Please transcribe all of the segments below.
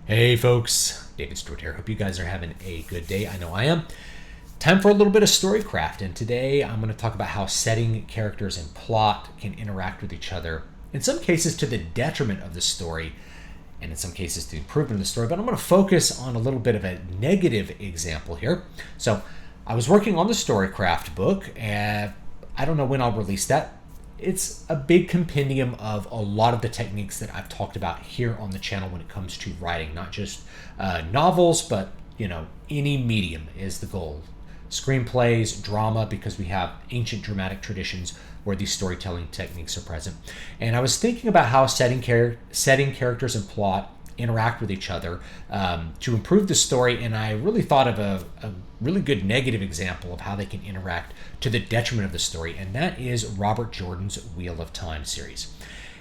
Hey folks, David Stewart here. Hope you guys are having a good day. I know I am. Time for a little bit of storycraft, and today I'm going to talk about how setting, characters, and plot can interact with each other, in some cases to the detriment of the story, and in some cases to the improvement of the story, but I'm going to focus on a little bit of a negative example here. So I was working on the storycraft book, and I don't know when I'll release that. It's a big compendium of a lot of the techniques that I've talked about here on the channel when it comes to writing, not just novels, but any medium is the goal. Screenplays, drama, because we have ancient dramatic traditions where these storytelling techniques are present. And I was thinking about how setting characters and plot interact with each other to improve the story, and I really thought of a really good negative example of how they can interact to the detriment of the story, and that is Robert Jordan's Wheel of Time series.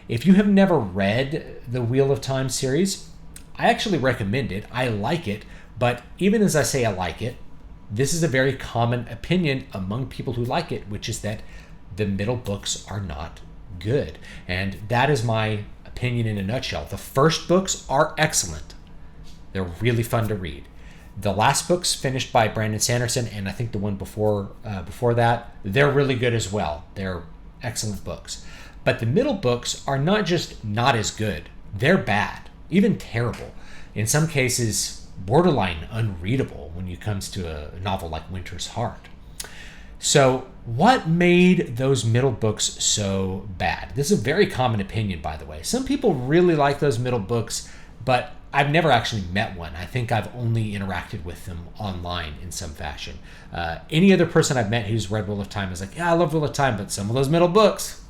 If you have never read the Wheel of Time series, I actually recommend it. I like it, but even as I say I like it, this is a very common opinion among people who like it, which is that the middle books are not good. And that is my opinion in a nutshell. The first books are excellent. They're really fun to read. The last books finished by Brandon Sanderson, and I think the one before that, they're really good as well. They're excellent books. But the middle books are not just not as good. They're bad, even terrible. In some cases, borderline unreadable when it comes to a novel like Winter's Heart. So what made those middle books so bad? This is a very common opinion, by the way. Some people really like those middle books, but I've never actually met one. I think I've only interacted with them online in some fashion. Any other person I've met who's read Wheel of Time is like, yeah, I love Wheel of Time, but some of those middle books.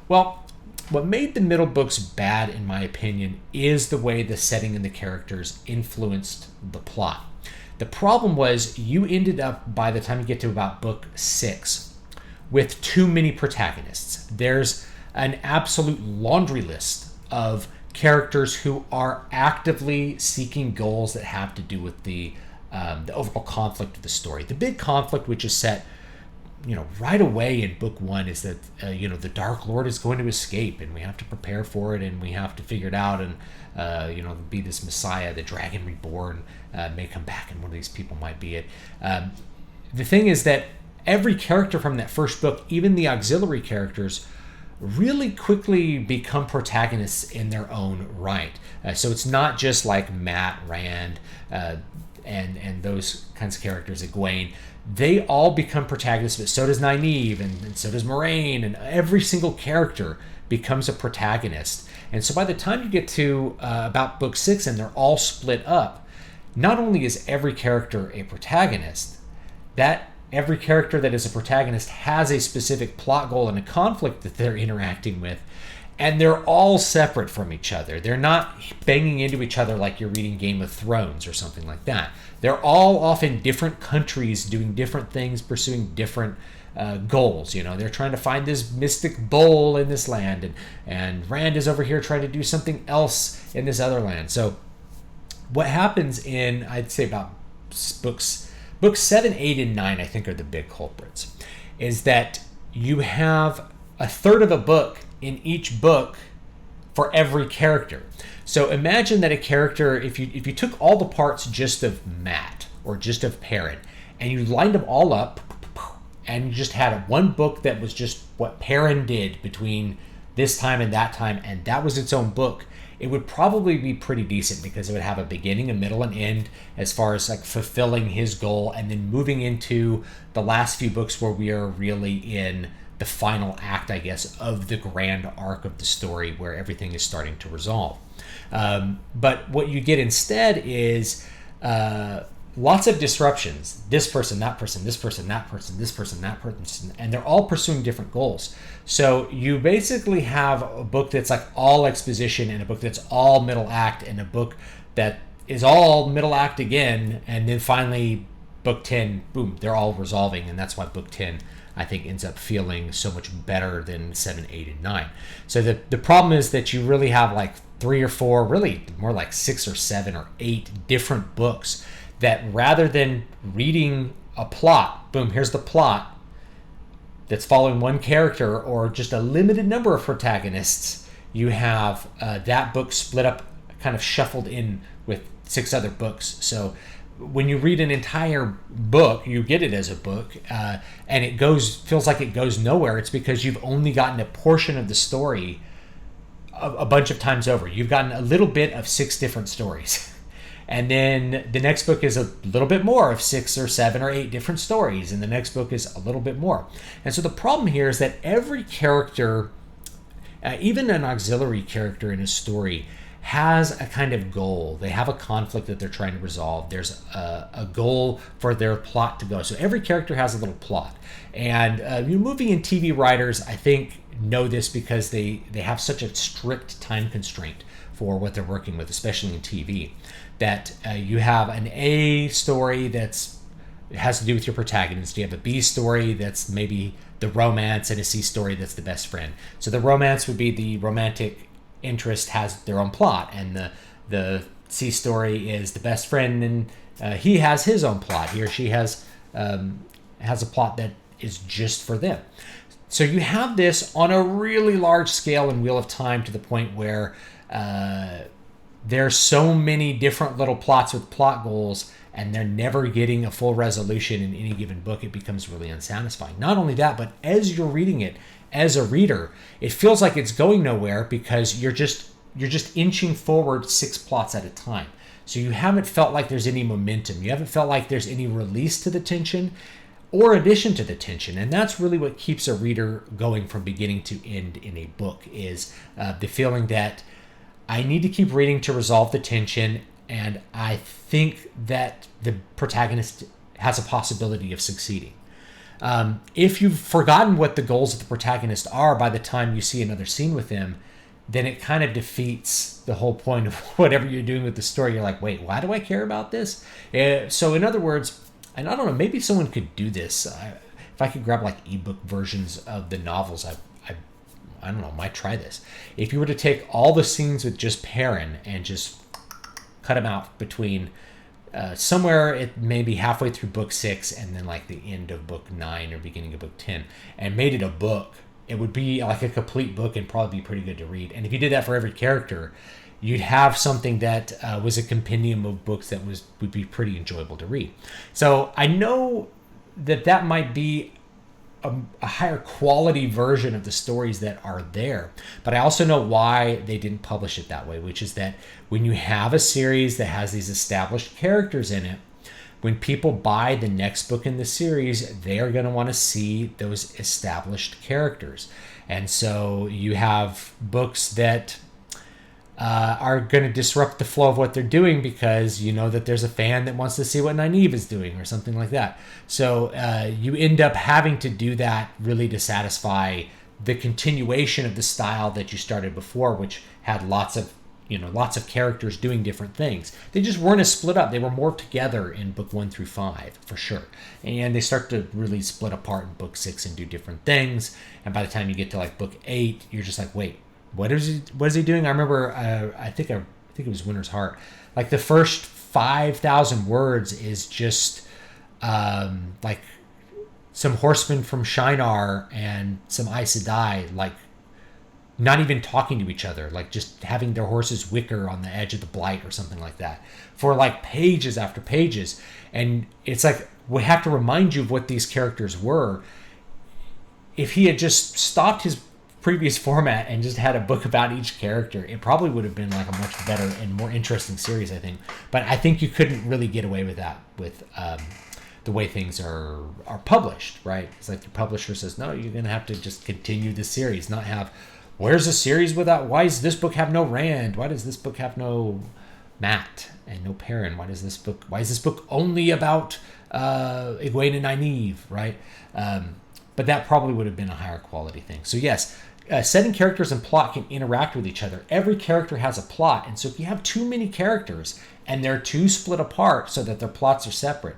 Well, what made the middle books bad, in my opinion, is the way the setting and the characters influenced the plot. The problem was you ended up, by the time you get to about book 6, with too many protagonists. There's an absolute laundry list of characters who are actively seeking goals that have to do with the overall conflict of the story. The big conflict, which is set right away in book 1, is that the Dark Lord is going to escape, and we have to prepare for it, and we have to figure it out, and be this Messiah, the Dragon Reborn may come back, and one of these people might be it. The thing is that every character from that first book, even the auxiliary characters, really quickly become protagonists in their own right. So it's not just like Matt, Rand, and those kinds of characters, Egwene. They all become protagonists, but so does Nynaeve, and so does Moraine, and every single character becomes a protagonist. And so by the time you get to about book 6 and they're all split up, not only is every character a protagonist, that every character that is a protagonist has a specific plot goal and a conflict that they're interacting with, and they're all separate from each other. They're not banging into each other like you're reading Game of Thrones or something like that. They're all off in different countries doing different things, pursuing different goals. They're trying to find this mystic bowl in this land, and Rand is over here trying to do something else in this other land. So what happens in, I'd say, about books 7, 8, and 9, I think, are the big culprits, is that you have a third of a book in each book for every character. So imagine that a character, if you took all the parts just of Matt or just of Perrin, and you lined them all up, and you just had one book that was just what Perrin did between this time and that was its own book, it would probably be pretty decent, because it would have a beginning, a middle, and end as far as like fulfilling his goal, and then moving into the last few books where we are really in the final act, I guess, of the grand arc of the story where everything is starting to resolve. But what you get instead is lots of disruptions. This person, that person, this person, that person, this person, that person, and they're all pursuing different goals. So you basically have a book that's like all exposition, and a book that's all middle act, and a book that is all middle act again, and then finally book 10, boom, they're all resolving, and that's why book 10, I think, ends up feeling so much better than 7, 8, and 9. So the problem is that you really have like 3 or 4, really more like 6 or 7 or 8 different books that, rather than reading a plot, boom, here's the plot that's following one character or just a limited number of protagonists, you have that book split up kind of shuffled in with 6 other books. So when you read an entire book, you get it as a book, and it feels like it goes nowhere. It's because you've only gotten a portion of the story a bunch of times over. You've gotten a little bit of 6 different stories. And then the next book is a little bit more of 6 or 7 or 8 different stories. And the next book is a little bit more. And so the problem here is that every character, even an auxiliary character in a story, has a kind of goal. They have a conflict that they're trying to resolve. There's a goal for their plot to go. So every character has a little plot. And movie and TV writers, I think, know this because they have such a strict time constraint for what they're working with, especially in TV, that you have an A story that's has to do with your protagonist. You have a B story that's maybe the romance, and a C story that's the best friend. So the romance would be the romantic interest has their own plot, and the C story is the best friend, and he has his own plot. He or she has a plot that is just for them. So you have this on a really large scale in Wheel of Time, to the point where there's so many different little plots with plot goals, and they're never getting a full resolution in any given book. It becomes really unsatisfying. Not only that, but as you're reading it, as a reader, it feels like it's going nowhere because you're just inching forward 6 plots at a time. So you haven't felt like there's any momentum. You haven't felt like there's any release to the tension or addition to the tension. And that's really what keeps a reader going from beginning to end in a book, is the feeling that I need to keep reading to resolve the tension, and I think that the protagonist has a possibility of succeeding. If you've forgotten what the goals of the protagonist are by the time you see another scene with him, then it kind of defeats the whole point of whatever you're doing with the story. You're like, wait, why do I care about this? So in other words, and I don't know, maybe someone could do this. If I could grab like ebook versions of the novels, I don't know, might try this. If you were to take all the scenes with just Perrin and just cut them out between somewhere it maybe halfway through book 6 and then like the end of book 9 or beginning of book 10, and made it a book, it would be like a complete book and probably be pretty good to read. And if you did that for every character, you'd have something that was a compendium of books that would be pretty enjoyable to read. So I know that might be a higher quality version of the stories that are there. But I also know why they didn't publish it that way, which is that when you have a series that has these established characters in it, when people buy the next book in the series, they're going to want to see those established characters. And so you have books that are going to disrupt the flow of what they're doing because you know that there's a fan that wants to see what Nynaeve is doing or something like that. So you end up having to do that really to satisfy the continuation of the style that you started before, which had lots of characters doing different things. They just weren't as split up. They were more together in book 1 through 5 for sure. And they start to really split apart in book 6 and do different things. And by the time you get to like book 8, you're just like, wait, what is he doing? I remember, I think it was Winter's Heart. Like the first 5,000 words is just like some horsemen from Shinar and some Aes Sedai, like not even talking to each other, like just having their horses wicker on the edge of the Blight or something like that for like pages after pages. And it's like, we have to remind you of what these characters were. If he had just stopped his previous format and just had a book about each character, it probably would have been like a much better and more interesting series, I think. But I think you couldn't really get away with that with the way things are published, right? It's like your publisher says, no, you're going to have to just continue the series, not have, where's a series without, why does this book have no Rand? Why does this book have no Mat and no Perrin? Why is this book only about Egwene and Nynaeve, right? But that probably would have been a higher quality thing. So yes, setting characters and plot can interact with each other. Every character has a plot, and so if you have too many characters and they're too split apart so that their plots are separate,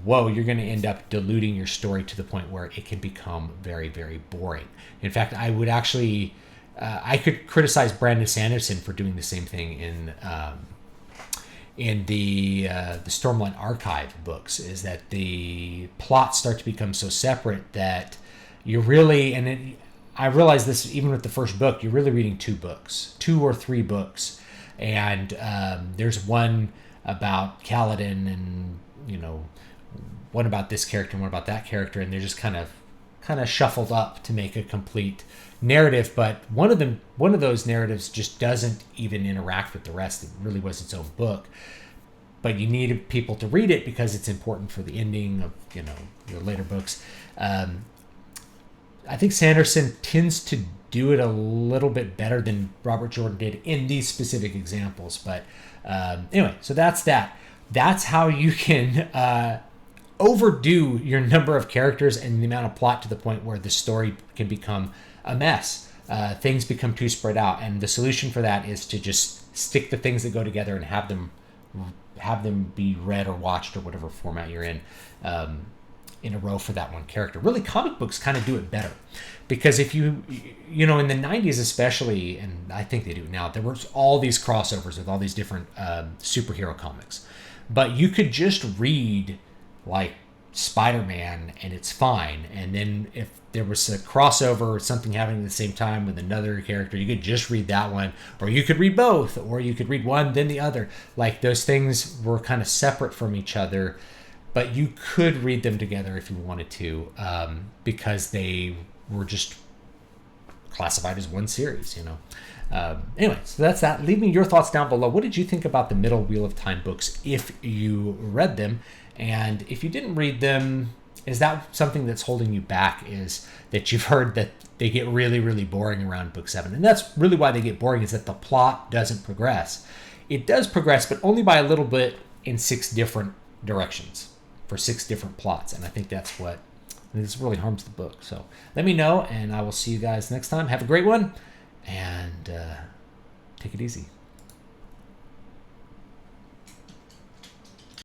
you're going to end up diluting your story to the point where it can become very, very boring. In fact, I would actually, I could criticize Brandon Sanderson for doing the same thing in the Stormlight Archive books, is that the plots start to become so separate that you're really, I realized this even with the first book, you're really reading 2 or 3 books And there's one about Kaladin, and one about this character and one about that character, and they're just kind of shuffled up to make a complete narrative. But one of those narratives just doesn't even interact with the rest. It really was its own book. But you needed people to read it because it's important for the ending of your later books. I think Sanderson tends to do it a little bit better than Robert Jordan did in these specific examples. But anyway, so that's that. That's how you can overdo your number of characters and the amount of plot to the point where the story can become a mess. Things become too spread out, and the solution for that is to just stick the things that go together and have them be read or watched or whatever format you're in a row for that one character. Really, comic books kind of do it better, because if in the 90s especially, and I think they do now, there was all these crossovers with all these different superhero comics, but you could just read like Spider-Man and it's fine. And then if there was a crossover or something happening at the same time with another character, you could just read that one, or you could read both, or you could read one then the other. Like, those things were kind of separate from each other, but you could read them together if you wanted to, because they were just classified as one series. Anyway, so that's that. Leave me your thoughts down below. What did you think about the Middle Wheel of Time books if you read them? And if you didn't read them, is that something that's holding you back, is that you've heard that they get really, really boring around book 7? And that's really why they get boring, is that the plot doesn't progress. It does progress, but only by a little bit in 6 different directions for 6 different plots. And I think this really harms the book. So let me know, and I will see you guys next time. Have a great one, and take it easy.